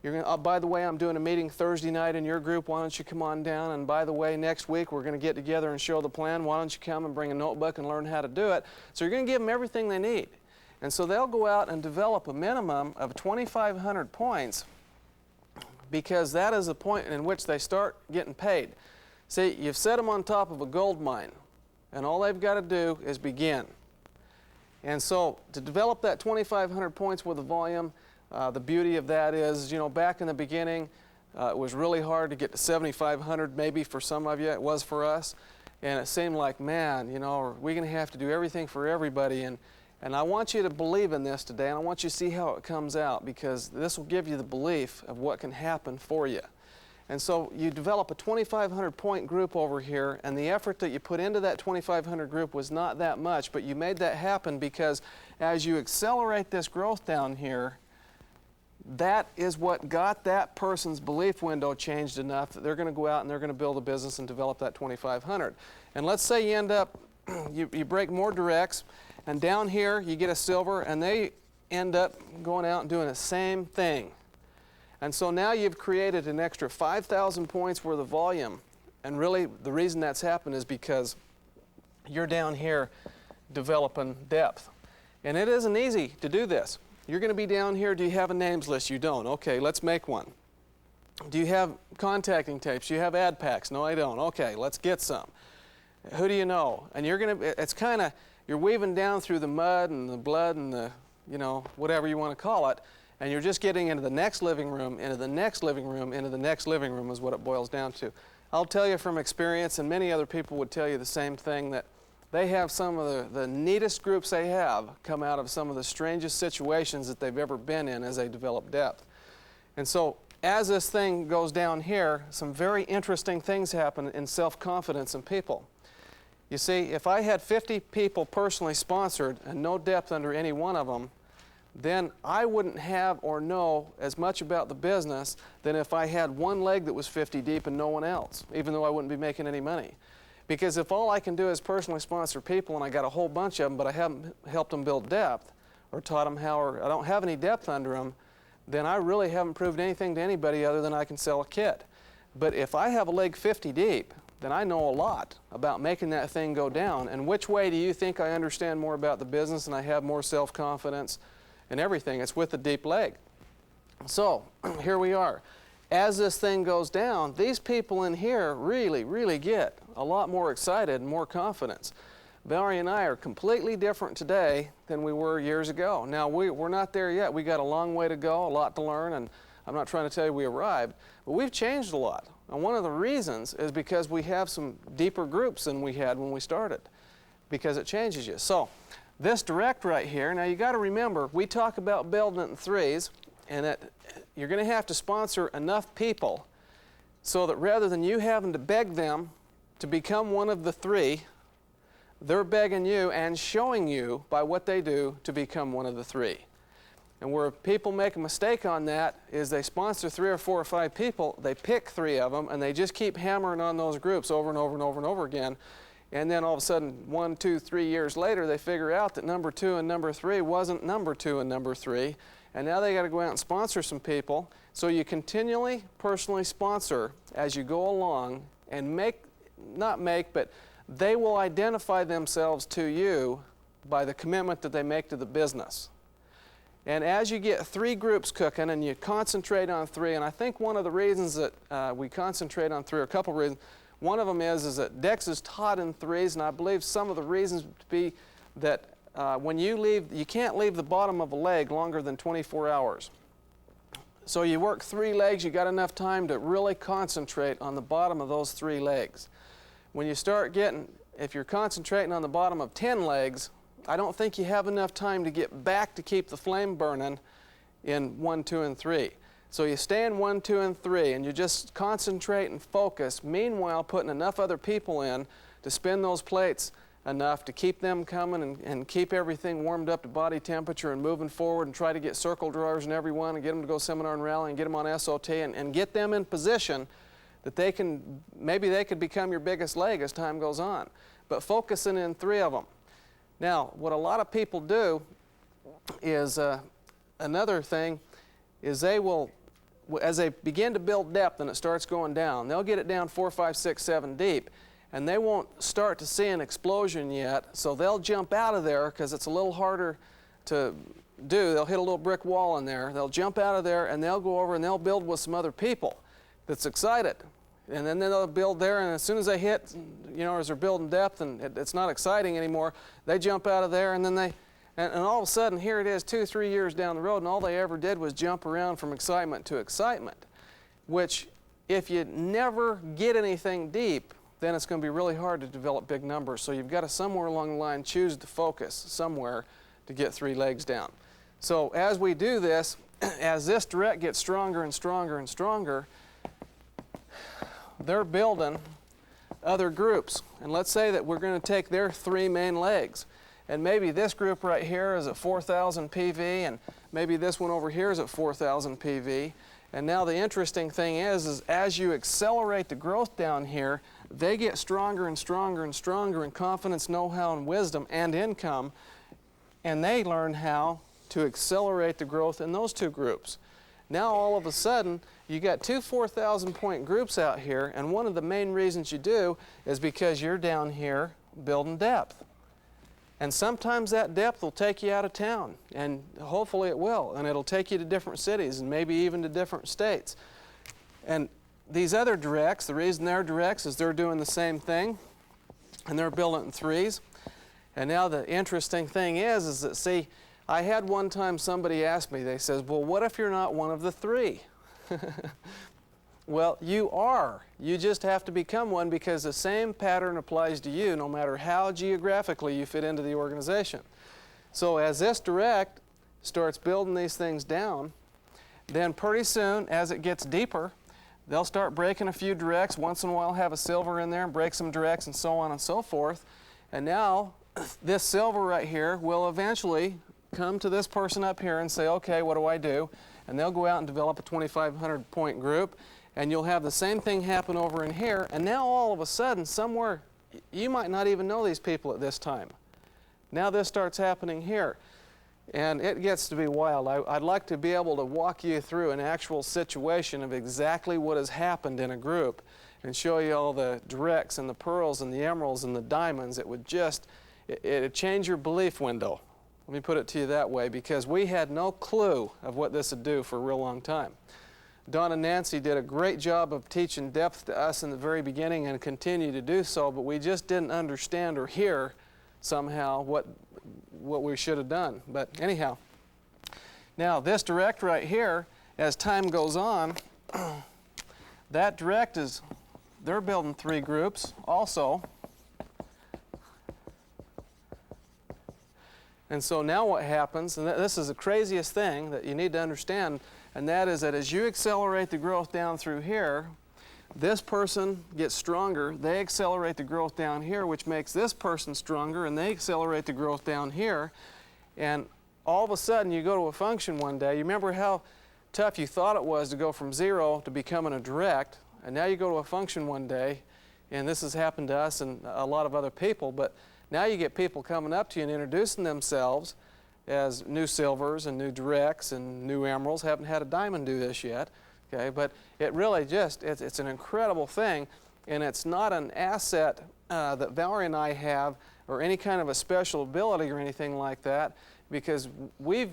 You're going to, by the way, I'm doing a meeting Thursday night in your group, why don't you come on down, and by the way, next week we're going to get together and show the plan, why don't you come and bring a notebook and learn how to do it. So you're going to give them everything they need. And so they'll go out and develop a minimum of 2,500 points, because that is the point in which they start getting paid. See, you've set them on top of a gold mine, and all they've got to do is begin. And so to develop that 2,500 points with a volume, the beauty of that is, you know, back in the beginning, it was really hard to get to 7,500, maybe for some of you, it was for us. And it seemed like, man, you know, are we going to have to do everything for everybody? And I want you to believe in this today, and I want you to see how it comes out, because this will give you the belief of what can happen for you. And so you develop a 2,500 point group over here, and the effort that you put into that 2,500 group was not that much, but you made that happen because as you accelerate this growth down here, that is what got that person's belief window changed enough that they're going to go out and they're going to build a business and develop that 2,500. And let's say you end up, you break more directs, and down here you get a silver, and they end up going out and doing the same thing. And so now you've created an extra 5,000 points worth of volume. And really the reason that's happened is because you're down here developing depth. And it isn't easy to do this. You're going to be down here, do you have a names list? You don't. Okay, let's make one. Do you have contacting tapes? Do you have ad packs? No, I don't. Okay, let's get some. Who do you know? And you're going to, it's kind of, you're weaving down through the mud and the blood and the, you know, whatever you want to call it, and you're just getting into the next living room, into the next living room, into the next living room is what it boils down to. I'll tell you from experience, and many other people would tell you the same thing, that they have some of the neatest groups they have come out of some of the strangest situations that they've ever been in as they develop depth. And so as this thing goes down here, some very interesting things happen in self-confidence in people. You see, if I had 50 people personally sponsored and no depth under any one of them, then I wouldn't have or know as much about the business than if I had one leg that was 50 deep and no one else, even though I wouldn't be making any money. Because if all I can do is personally sponsor people and I got a whole bunch of them, but I haven't helped them build depth or taught them how, or I don't have any depth under them, then I really haven't proved anything to anybody other than I can sell a kit. But if I have a leg 50 deep, then I know a lot about making that thing go down. And which way do you think I understand more about the business and I have more self-confidence and everything? It's with the deep leg. So here we are. As this thing goes down, these people in here really get a lot more excited and more confidence. Valerie and I are completely different today than we were years ago. Now we're not there yet. We got a long way to go, a lot to learn, and I'm not trying to tell you we arrived, but we've changed a lot. And one of the reasons is because we have some deeper groups than we had when we started, because it changes you. So this direct right here, now you got to remember, we talk about building it in threes, and that you're going to have to sponsor enough people so that rather than you having to beg them to become one of the three, they're begging you and showing you by what they do to become one of the three. And where people make a mistake on that is they sponsor 3 or 4 or 5 people, they pick 3 of them, and they just keep hammering on those groups over and over and over and over again. And then all of a sudden, 1, 2, 3 years later, they figure out that number 2 and number 3 wasn't number 2 and number 3. And now they got to go out and sponsor some people. So you continually personally sponsor as you go along and but they will identify themselves to you by the commitment that they make to the business. And as you get 3 groups cooking and you concentrate on 3, and I think one of the reasons that we concentrate on 3, or a couple of reasons, one of them is that Dex is taught in 3s, and I believe some of the reasons to be that when you leave, you can't leave the bottom of a leg longer than 24 hours. So you work 3 legs, you got enough time to really concentrate on the bottom of those 3 legs. when you start getting, if you're concentrating on the bottom of 10 legs, I don't think you have enough time to get back to keep the flame burning in 1, 2, and 3. So you stay in 1, 2, and 3, and you just concentrate and focus, meanwhile putting enough other people in to spin those plates enough to keep them coming and keep everything warmed up to body temperature and moving forward, and try to get circle drawers in every one and get them to go seminar and rally and get them on SOT and get them in position that they can, maybe they could become your biggest leg as time goes on. But focusing in 3 of them. Now, what a lot of people do is, another thing is they will, as they begin to build depth and it starts going down, they'll get it down 4, 5, 6, 7 deep, and they won't start to see an explosion yet, so they'll jump out of there because it's a little harder to do. They'll hit a little brick wall in there, they'll jump out of there, and they'll go over and they'll build with some other people that's excited. And then they'll build there, and as soon as they hit, you know, as they're building depth and it's not exciting anymore, they jump out of there, and then and all of a sudden, here it is 2, 3 years down the road, and all they ever did was jump around from excitement to excitement, which if you never get anything deep, then it's going to be really hard to develop big numbers. So you've got to somewhere along the line choose to focus somewhere to get 3 legs down. So as we do this, as this direct gets stronger and stronger and stronger, they're building other groups. And let's say that we're going to take their 3 main legs. And maybe this group right here is at 4,000 PV, and maybe this one over here is at 4,000 PV. And now the interesting thing is as you accelerate the growth down here, they get stronger and stronger and stronger in confidence, know-how, and wisdom and income, and they learn how to accelerate the growth in those 2 groups. Now all of a sudden, you got 2 4,000-point groups out here, and one of the main reasons you do is because you're down here building depth. And sometimes that depth will take you out of town, and hopefully it will, and it'll take you to different cities and maybe even to different states. And these other directs, the reason they're directs is they're doing the same thing, and they're building in 3s. And now the interesting thing is that, see, I had one time somebody ask me, they says, well, what if you're not one of the 3? Well, you are. You just have to become one, because the same pattern applies to you no matter how geographically you fit into the organization. So as this direct starts building these things down, then pretty soon, as it gets deeper, they'll start breaking a few directs, once in a while have a silver in there and break some directs and so on and so forth. And now this silver right here will eventually come to this person up here and say, okay, what do I do? And they'll go out and develop a 2,500 point group, and you'll have the same thing happen over in here, and now all of a sudden somewhere, you might not even know these people at this time. Now this starts happening here, and it gets to be wild. I'd like to be able to walk you through an actual situation of exactly what has happened in a group and show you all the directs and the pearls and the emeralds and the diamonds. It would just, it'd change your belief window. Let me put it to you that way, because we had no clue of what this would do for a real long time. Don and Nancy did a great job of teaching depth to us in the very beginning and continue to do so, but we just didn't understand or hear somehow what we should have done. But anyhow, now this direct right here, as time goes on, that direct is, they're building 3 groups also. And so now what happens, and this is the craziest thing that you need to understand, and that is that as you accelerate the growth down through here, this person gets stronger, they accelerate the growth down here, which makes this person stronger, and they accelerate the growth down here, and all of a sudden you go to a function one day. You remember how tough you thought it was to go from 0 to becoming a direct, and now you go to a function one day, and this has happened to us and a lot of other people, but now you get people coming up to you and introducing themselves as new silvers and new directs and new emeralds. Haven't had a diamond do this yet, okay? But it really just, it's an incredible thing, and it's not an asset that Valerie and I have or any kind of a special ability or anything like that, because we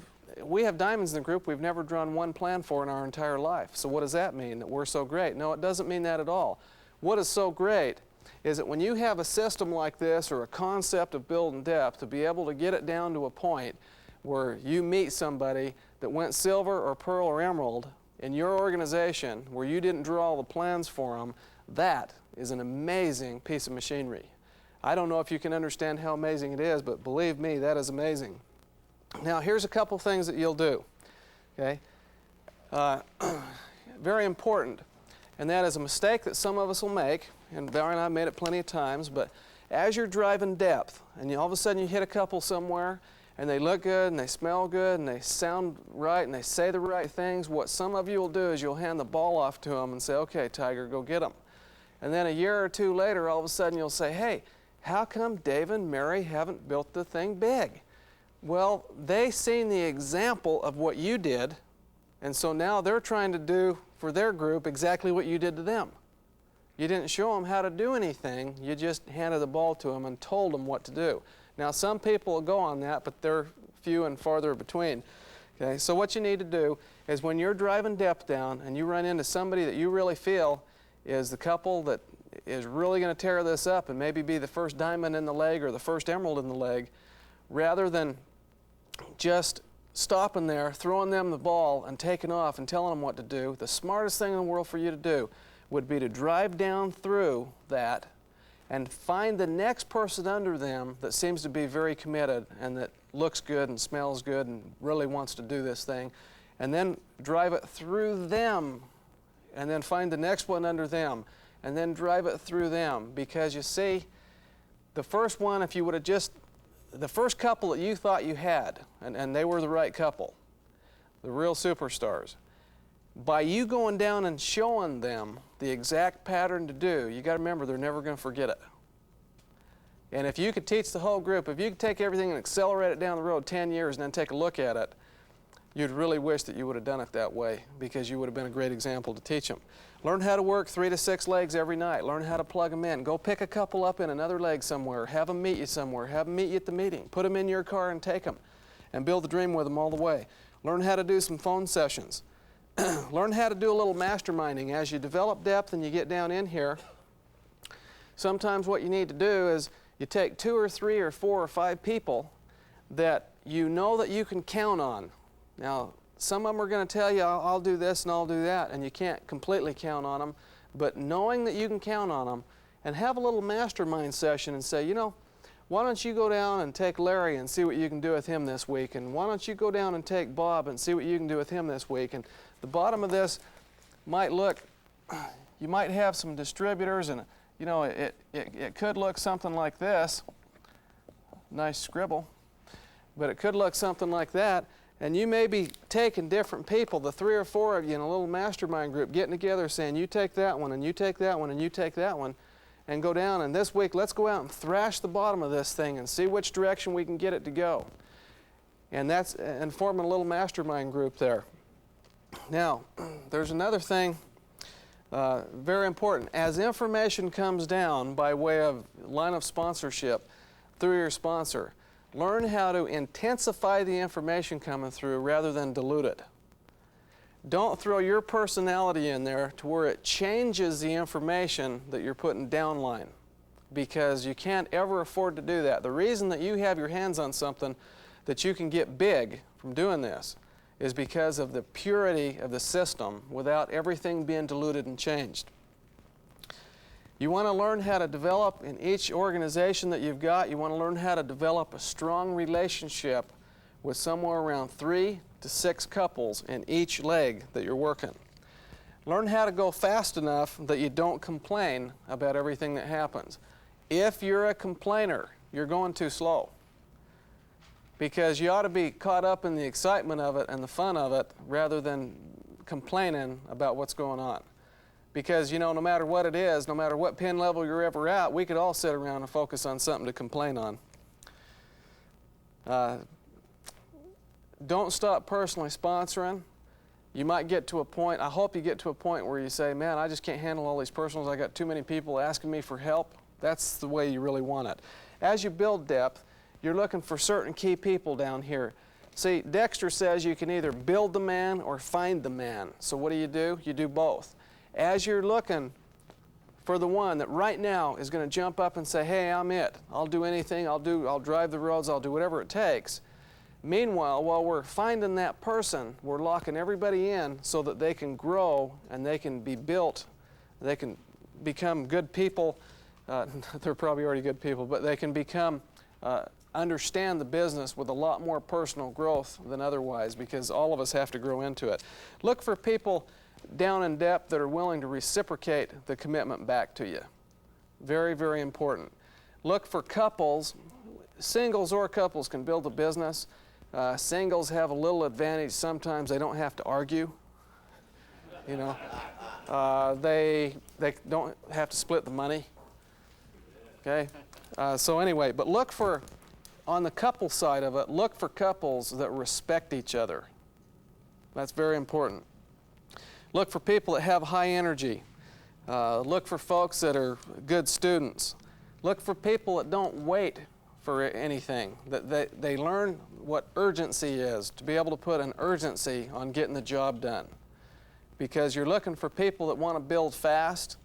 have diamonds in the group we've never drawn one plan for in our entire life. So what does that mean? That we're so great? No, it doesn't mean that at all. What is so great is that when you have a system like this or a concept of building depth, to be able to get it down to a point where you meet somebody that went silver or pearl or emerald in your organization, where you didn't draw all the plans for them, That is an amazing piece of machinery. I don't know if you can understand how amazing it is, but believe me, that is amazing. Now, here's a couple things that you'll do, okay? Very important, and that is a mistake that some of us will make, and Valerie and I made it plenty of times, but as you're driving depth, and all of a sudden you hit a couple somewhere, and they look good, and they smell good, and they sound right, and they say the right things, what some of you will do is you'll hand the ball off to them and say, okay, Tiger, go get them. And then a year or two later, all of a sudden you'll say, hey, how come Dave and Mary haven't built the thing big? Well, they seen the example of what you did, and so now they're trying to do for their group exactly what you did to them. You didn't show them how to do anything, you just handed the ball to them and told them what to do. Now, some people will go on that, but they're few and farther between. Okay, so what you need to do is when you're driving depth down and you run into somebody that you really feel is the couple that is really going to tear this up and maybe be the first diamond in the leg or the first emerald in the leg, rather than just stopping there, throwing them the ball and taking off and telling them what to do, the smartest thing in the world for you to do would be to drive down through that and find the next person under them that seems to be very committed and that looks good and smells good and really wants to do this thing, and then drive it through them, and then find the next one under them, and then drive it through them. Because you see, the first one, if you would have just, the first couple that you thought you had, and they were the right couple, the real superstars, by you going down and showing them the exact pattern to do, you got to remember they're never going to forget it. And if you could teach the whole group, if you could take everything and accelerate it down the road 10 years and then take a look at it, you'd really wish that you would have done it that way, because you would have been a great example to teach them. Learn how to work 3 to 6 legs every night. Learn how to plug them in. Go pick a couple up in another leg somewhere. Have them meet you somewhere. Have them meet you at the meeting. Put them in your car and take them, and build the dream with them all the way. Learn how to do some phone sessions. Learn how to do a little masterminding. As you develop depth and you get down in here, sometimes what you need to do is you take 2 or 3 or 4 or 5 people that you know that you can count on. Now, some of them are going to tell you, I'll do this and I'll do that, and you can't completely count on them, but knowing that you can count on them, and have a little mastermind session and say, you know, why don't you go down and take Larry and see what you can do with him this week, and why don't you go down and take Bob and see what you can do with him this week. And the bottom of this might look, you might have some distributors, and you know, it could look something like this. Nice scribble. But it could look something like that, and you may be taking different people, the 3 or 4 of you in a little mastermind group, getting together saying, you take that one, and you take that one, and you take that one, and go down, and this week let's go out and thrash the bottom of this thing and see which direction we can get it to go. And forming a little mastermind group there. Now, there's another thing very important. As information comes down by way of line of sponsorship through your sponsor, learn how to intensify the information coming through rather than dilute it. Don't throw your personality in there to where it changes the information that you're putting downline, because you can't ever afford to do that. The reason that you have your hands on something that you can get big from doing this is because of the purity of the system without everything being diluted and changed. You want to learn how to develop in each organization that you've got, you want to learn how to develop a strong relationship with somewhere around 3 to 6 couples in each leg that you're working. Learn how to go fast enough that you don't complain about everything that happens. If you're a complainer, you're going too slow, because you ought to be caught up in the excitement of it and the fun of it rather than complaining about what's going on. Because, you know, no matter what it is, no matter what pin level you're ever at, we could all sit around and focus on something to complain on. Don't stop personally sponsoring. You might get to a point, I hope you get to a point where you say, man, I just can't handle all these personals. I got too many people asking me for help. That's the way you really want it. As you build depth, you're looking for certain key people down here. See, Dexter says you can either build the man or find the man. So what do? You do both. As you're looking for the one that right now is going to jump up and say, hey, I'm it. I'll do anything. I'll drive the roads. I'll do whatever it takes. Meanwhile, while we're finding that person, we're locking everybody in so that they can grow and they can be built. They can become good people. They're probably already good people, but they can become understand the business with a lot more personal growth than otherwise, because all of us have to grow into it. Look for people down in depth that are willing to reciprocate the commitment back to you. Very, very important. Look for couples. Singles or couples can build a business. Singles have a little advantage. Sometimes they don't have to argue. You know, they don't have to split the money. Okay. So anyway, but look for, on the couple side of it, look for couples that respect each other. That's very important. Look for people that have high energy. Look for folks that are good students. Look for people that don't wait for anything, that they learn what urgency is, to be able to put an urgency on getting the job done. Because you're looking for people that want to build fast.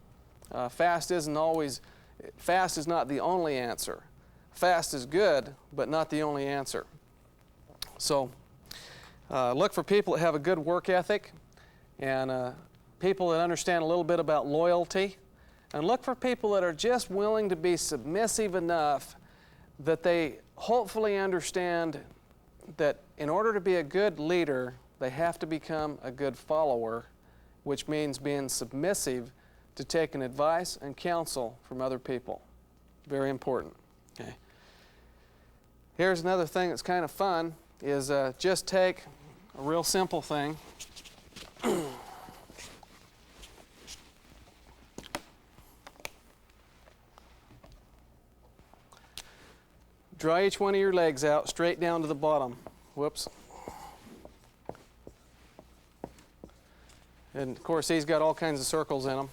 Fast is not the only answer. Fast is good, but not the only answer. So look for people that have a good work ethic, and people that understand a little bit about loyalty. And look for people that are just willing to be submissive enough that they hopefully understand that in order to be a good leader, they have to become a good follower, which means being submissive to taking advice and counsel from other people. Very important. Okay. Here's another thing that's kind of fun, is just take a real simple thing. Draw each one of your legs out straight down to the bottom. Whoops. And of course, these got all kinds of circles in them.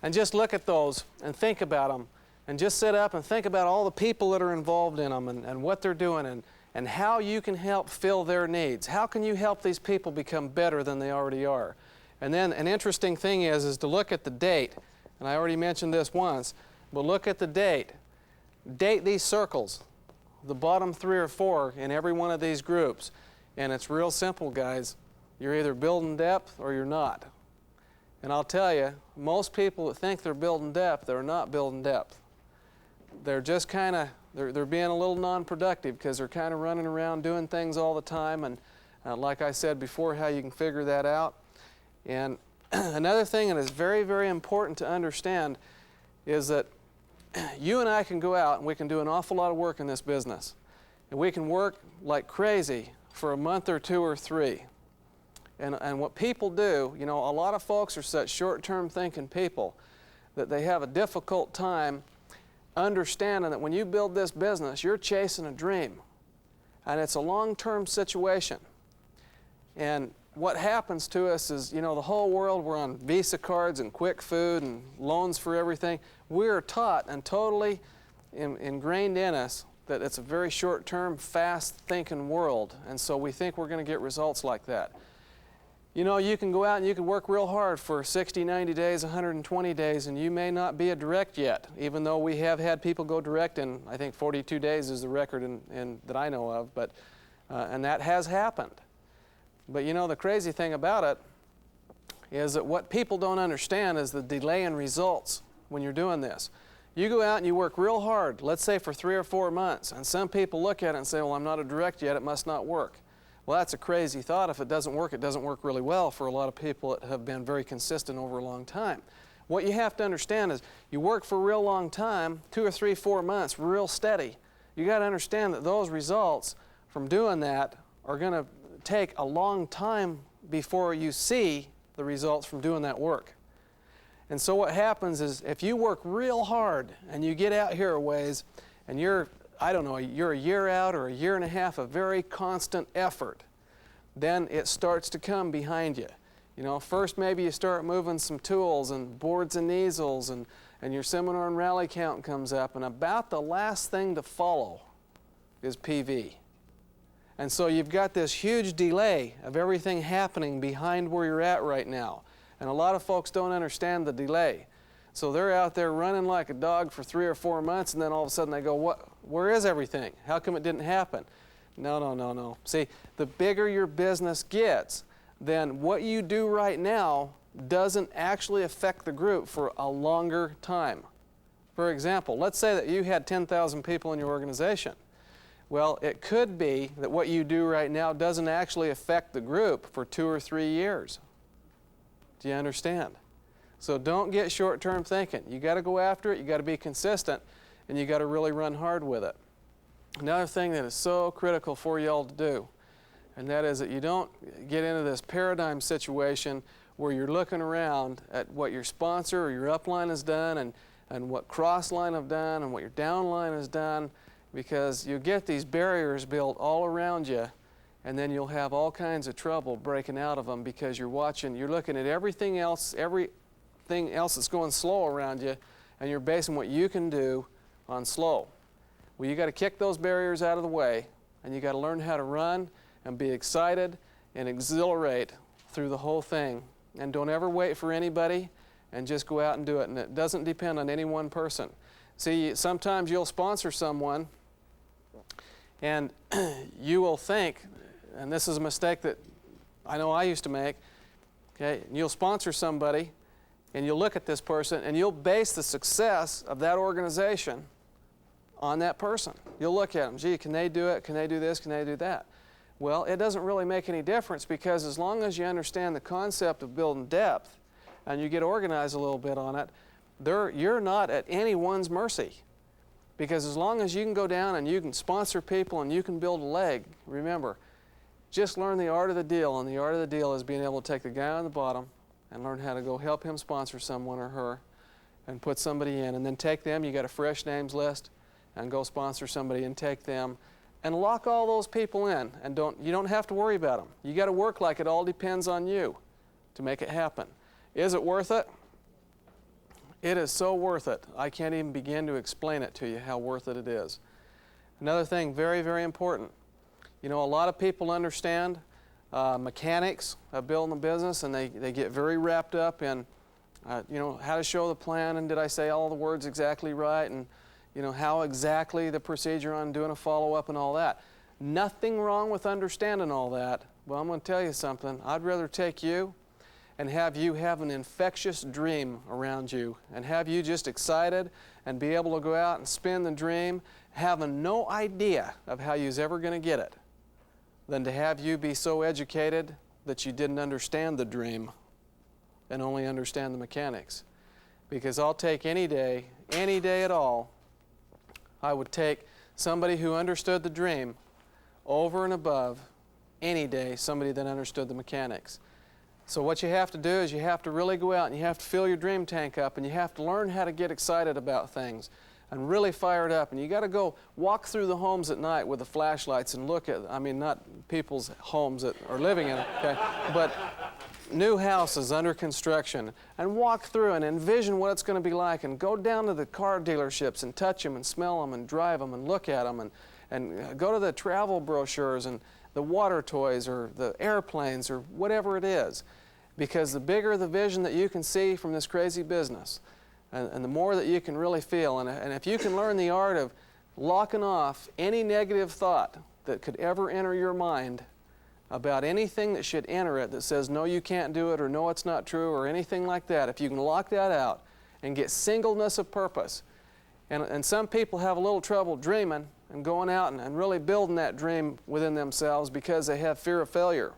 And just look at those and think about them. And just sit up and think about all the people that are involved in them, and what they're doing, and how you can help fill their needs. How can you help these people become better than they already are? And then an interesting thing is to look at the date. And I already mentioned this once, but look at the date. Date these circles, the bottom 3 or 4 in every one of these groups. And it's real simple, guys. You're either building depth or you're not. And I'll tell you, most people that think they're building depth, they're not building depth. They're just kind of, they're being a little non-productive because they're kind of running around doing things all the time. And like I said before, how you can figure that out. And another thing that is very, very important to understand is that you and I can go out and we can do an awful lot of work in this business. And we can work like crazy for a month or 2 or 3. And what people do, you know, a lot of folks are such short-term thinking people that they have a difficult time understanding that when you build this business, you're chasing a dream. And it's a long-term situation. And what happens to us is, you know, the whole world, we're on Visa cards and quick food and loans for everything. We're taught and totally ingrained in us that it's a very short-term, fast-thinking world. And so we think we're going to get results like that. You know, you can go out and you can work real hard for 60, 90 days, 120 days, and you may not be a direct yet, even though we have had people go direct in, I think, 42 days is the record that I know of, but, and that has happened. But you know, the crazy thing about it is that what people don't understand is the delay in results when you're doing this. You go out and you work real hard, let's say for 3 or 4 months, and some people look at it and say, well, I'm not a direct yet, it must not work. Well, that's a crazy thought. If it doesn't work really well for a lot of people that have been very consistent over a long time. What you have to understand is you work for a real long time, 2 or 3, 4 months, real steady. You got to understand that those results from doing that are going to take a long time before you see the results from doing that work. And so what happens is if you work real hard and you get out here a ways and you're, I don't know, you're a year out or a year and a half of very constant effort, then it starts to come behind you. You know, first maybe you start moving some tools and boards and easels, and your seminar and rally count comes up, and about the last thing to follow is PV. And so you've got this huge delay of everything happening behind where you're at right now. And a lot of folks don't understand the delay. So they're out there running like a dog for 3 or 4 months, and then all of a sudden they go, "What? Where is everything? How come it didn't happen?" No, no, no, no. See, the bigger your business gets, then what you do right now doesn't actually affect the group for a longer time. For example, let's say that you had 10,000 people in your organization. Well, it could be that what you do right now doesn't actually affect the group for 2 or 3 years. Do you understand? So don't get short-term thinking. You got to go after it, you got to be consistent, and you got to really run hard with it. Another thing that is so critical for you all to do, and that is that you don't get into this paradigm situation where you're looking around at what your sponsor or your upline has done and what crossline have done and what your downline has done, because you get these barriers built all around you, and then you'll have all kinds of trouble breaking out of them because you're looking at everything else that's going slow around you, and you're basing what you can do on slow. Well, you got to kick those barriers out of the way, and you got to learn how to run and be excited and exhilarate through the whole thing. And don't ever wait for anybody, and just go out and do it. And it doesn't depend on any one person. See, sometimes you'll sponsor someone, and you will think, and this is a mistake that I know I used to make, okay, you'll sponsor somebody, and you'll look at this person, and you'll base the success of that organization on that person. You'll look at them, gee, can they do it? Can they do this? Can they do that? Well, it doesn't really make any difference, because as long as you understand the concept of building depth and you get organized a little bit on it, you're not at anyone's mercy. Because as long as you can go down and you can sponsor people and you can build a leg, remember, just learn the art of the deal, and the art of the deal is being able to take the guy on the bottom and learn how to go help him sponsor someone or her and put somebody in, and then take them, you got a fresh names list, and go sponsor somebody and take them and lock all those people in, and you don't have to worry about them. You got to work like it all depends on you to make it happen. Is it worth it? It is so worth it. I can't even begin to explain it to you how worth it is. Another thing, very, very important. You know, a lot of people understand mechanics of building a business, and they get very wrapped up in, you know, how to show the plan, and did I say all the words exactly right, and you know, how exactly the procedure on doing a follow-up and all that. Nothing wrong with understanding all that, but I'm going to tell you something. I'd rather take you and have you have an infectious dream around you, and have you just excited and be able to go out and spin the dream having no idea of how you's ever going to get it, than to have you be so educated that you didn't understand the dream and only understand the mechanics. Because I'll take any day at all, I would take somebody who understood the dream over and above any day somebody that understood the mechanics. So what you have to do is you have to really go out and you have to fill your dream tank up, and you have to learn how to get excited about things and really fire it up. And you got to go walk through the homes at night with the flashlights and look at, I mean, not people's homes that are living in it, okay, but new houses under construction, and walk through and envision what it's going to be like, and go down to the car dealerships and touch them and smell them and drive them and look at them, and go to the travel brochures and the water toys or the airplanes or whatever it is. Because the bigger the vision that you can see from this crazy business, and the more that you can really feel, and if you can learn the art of locking off any negative thought that could ever enter your mind about anything that should enter it that says, no, you can't do it, or no, it's not true, or anything like that, if you can lock that out and get singleness of purpose. And some people have a little trouble dreaming and going out and really building that dream within themselves because they have fear of failure.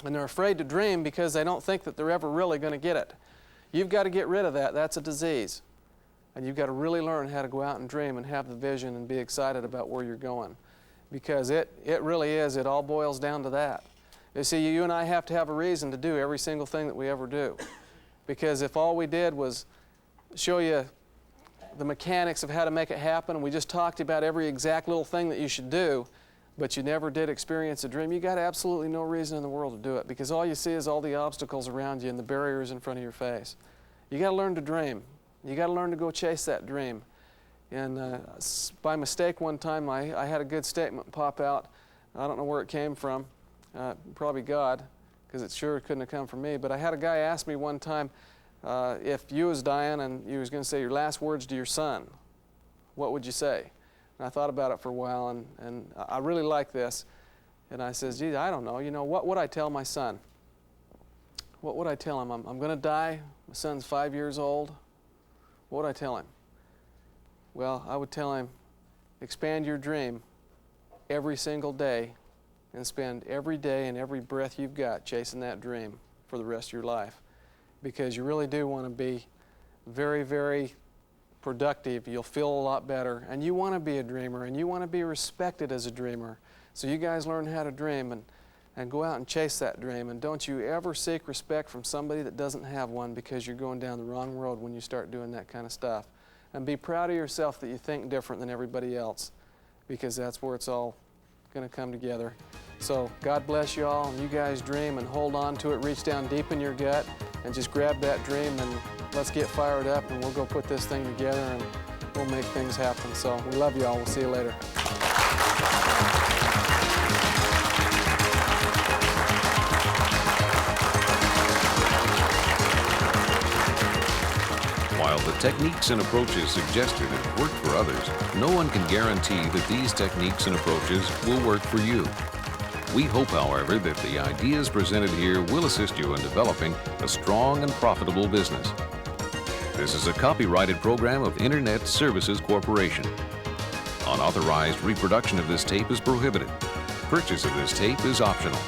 And they're afraid to dream because they don't think that they're ever really going to get it. You've got to get rid of that. That's a disease. And you've got to really learn how to go out and dream and have the vision and be excited about where you're going. Because it really is, it all boils down to that. You see, you and I have to have a reason to do every single thing that we ever do. Because if all we did was show you the mechanics of how to make it happen, and we just talked about every exact little thing that you should do, but you never did experience a dream, you got absolutely no reason in the world to do it, because all you see is all the obstacles around you and the barriers in front of your face. You got to learn to dream. You got to learn to go chase that dream. And by mistake one time I had a good statement pop out. I don't know where it came from, probably God, because it sure couldn't have come from me, but I had a guy ask me one time, if you was dying and you was going to say your last words to your son, what would you say? And I thought about it for a while, and I really like this. And I says, gee, I don't know. You know, what would I tell my son? what would I tell him? I'm going to die. My son's 5 years old. What would I tell him? Well, I would tell him, expand your dream every single day and spend every day and every breath you've got chasing that dream for the rest of your life. Because you really do want to be very, very productive. You'll feel a lot better. And you want to be a dreamer, and you want to be respected as a dreamer. So you guys learn how to dream and go out and chase that dream. And don't you ever seek respect from somebody that doesn't have one, because you're going down the wrong road when you start doing that kind of stuff. And be proud of yourself that you think different than everybody else, because that's where it's all going to come together. So God bless you all, and you guys dream and hold on to it. Reach down deep in your gut and just grab that dream, and let's get fired up, and we'll go put this thing together and we'll make things happen. So we love you all. We'll see you later. While the techniques and approaches suggested have worked for others, no one can guarantee that these techniques and approaches will work for you. We hope, however, that the ideas presented here will assist you in developing a strong and profitable business. This is a copyrighted program of Internet Services Corporation. Unauthorized reproduction of this tape is prohibited. Purchase of this tape is optional.